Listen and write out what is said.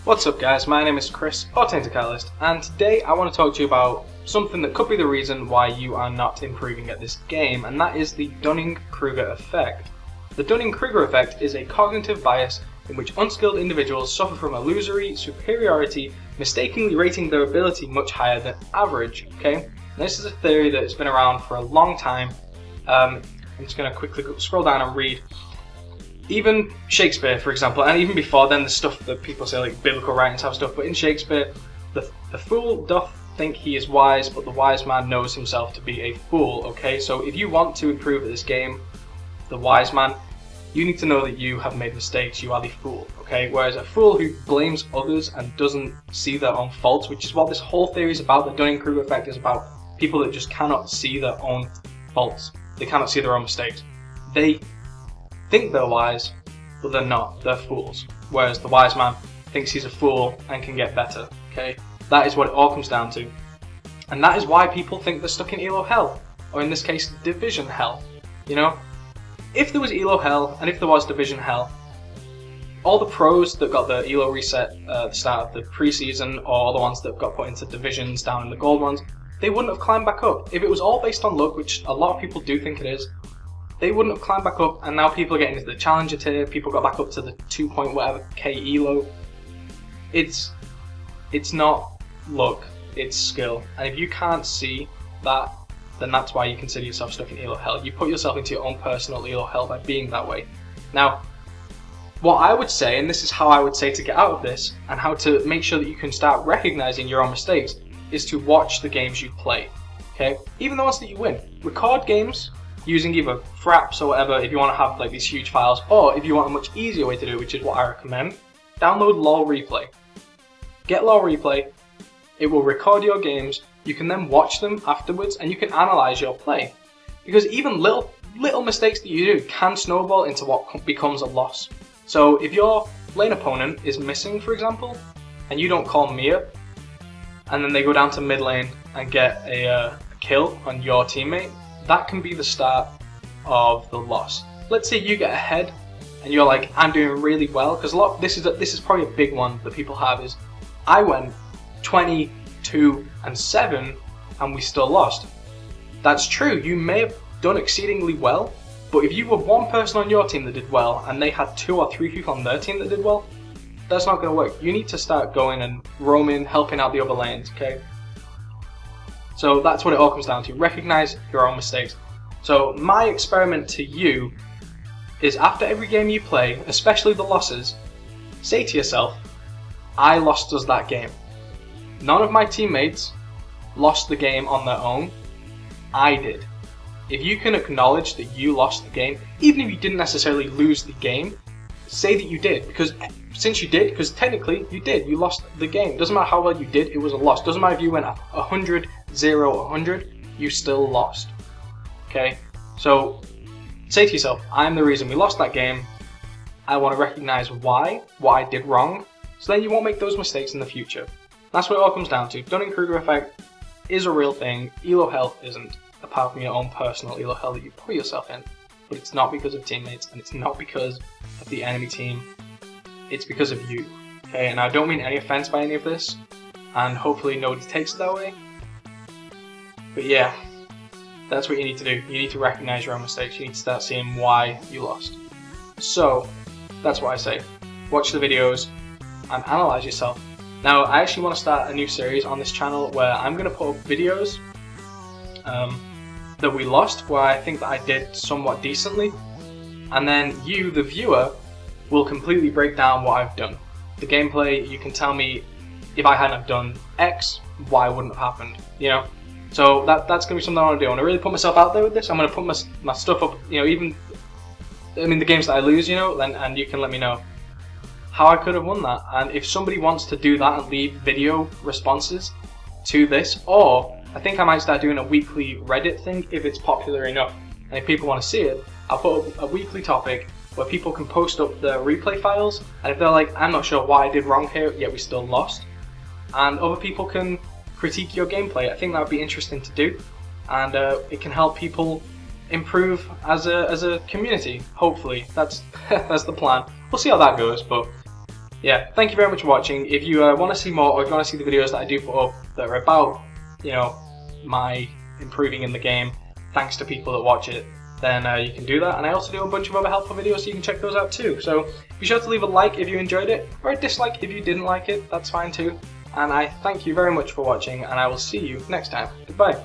What's up guys, my name is Chris, or Tainted Catalyst, and today I want to talk to you about something that could be the reason why you are not improving at this game, and that is the Dunning-Kruger effect. The Dunning-Kruger effect is a cognitive bias in which unskilled individuals suffer from illusory superiority, mistakenly rating their ability much higher than average. Okay, and this is a theory that's been around for a long time. I'm just going to quickly scroll down and read. Even Shakespeare, for example, and even before then, the stuff that people say, like biblical writings have stuff, but in Shakespeare, the fool doth think he is wise, but the wise man knows himself to be a fool. Okay, so if you want to improve at this game, the wise man, you need to know that you have made mistakes, you are the fool. Okay, whereas a fool who blames others and doesn't see their own faults, which is what this whole theory is about, the Dunning-Kruger effect is about people that just cannot see their own faults, they cannot see their own mistakes. They think they're wise, but they're not, they're fools. Whereas the wise man thinks he's a fool and can get better, okay? That is what it all comes down to. And that is why people think they're stuck in ELO hell, or in this case, division hell, you know? If there was ELO hell, and if there was division hell, all the pros that got the ELO reset at the start of the preseason, or all the ones that got put into divisions down in the gold ones, they wouldn't have climbed back up. If it was all based on luck, which a lot of people do think it is, they wouldn't have climbed back up, and now people are getting into the challenger tier, people got back up to the 2 point whatever K ELO. It's not luck, it's skill. And if you can't see that, then that's why you consider yourself stuck in ELO hell. You put yourself into your own personal ELO hell by being that way. Now, what I would say, and this is how I would say to get out of this, and how to make sure that you can start recognizing your own mistakes, is to watch the games you play. Okay? Even the ones that you win. Record games using either fraps or whatever if you want to have like these huge files, or if you want a much easier way to do it, which is what I recommend, download LOL Replay. Get LOL Replay, it will record your games, you can then watch them afterwards and you can analyze your play. Because even little mistakes that you do can snowball into what becomes a loss. So if your lane opponent is missing, for example, and you don't call me up, and then they go down to mid lane and get a kill on your teammate, that can be the start of the loss. Let's say you get ahead and you're like, I'm doing really well, because this is probably a big one that people have, is I went 22-7 and we still lost. That's true, you may have done exceedingly well, but if you were one person on your team that did well and they had 2 or 3 people on their team that did well, that's not going to work. You need to start going and roaming, helping out the other lanes, okay? So that's what it all comes down to. Recognize your own mistakes. So my experiment to you is, after every game you play, especially the losses, say to yourself, I lost us that game. None of my teammates lost the game on their own. I did. If you can acknowledge that you lost the game, even if you didn't necessarily lose the game, say that you did, because since you did, because technically you did, you lost the game. Doesn't matter how well you did, it was a loss. Doesn't matter if you went 100, 0, 100, you still lost. Okay? So say to yourself, I'm the reason we lost that game. I want to recognize what I did wrong, so then you won't make those mistakes in the future. That's what it all comes down to. Dunning-Kruger effect is a real thing. ELO hell isn't, apart from your own personal ELO hell that you put yourself in. But it's not because of teammates, and it's not because of the enemy team. It's because of you. Okay, and I don't mean any offense by any of this, and hopefully nobody takes it that way. But yeah, that's what you need to do. You need to recognize your own mistakes. You need to start seeing why you lost. So that's what I say. Watch the videos and analyze yourself. Now, I actually want to start a new series on this channel where I'm going to put up videos that we lost, where I think that I did somewhat decently, and then you, the viewer, will completely break down what I've done. The gameplay, you can tell me if I hadn't have done X, Y wouldn't have happened, you know? So that's going to be something I want to do. I want to really put myself out there with this. I'm going to put my stuff up, you know, even, I mean, the games that I lose, you know, and you can let me know how I could have won that. And if somebody wants to do that and leave video responses to this, or I think I might start doing a weekly Reddit thing if it's popular enough. And if people want to see it, I'll put up a weekly topic where people can post up their replay files, and if they're like, I'm not sure what I did wrong here, yet we still lost, and other people can critique your gameplay. I think that would be interesting to do, and it can help people improve as a community. Hopefully, that's that's the plan. We'll see how that goes, but yeah, thank you very much for watching. If you want to see more, or if you want to see the videos that I do put up that are about, you know, my improving in the game, thanks to people that watch it, then you can do that. And I also do a bunch of other helpful videos, so you can check those out too. So be sure to leave a like if you enjoyed it, or a dislike if you didn't like it, that's fine too. And I thank you very much for watching, and I will see you next time. Goodbye.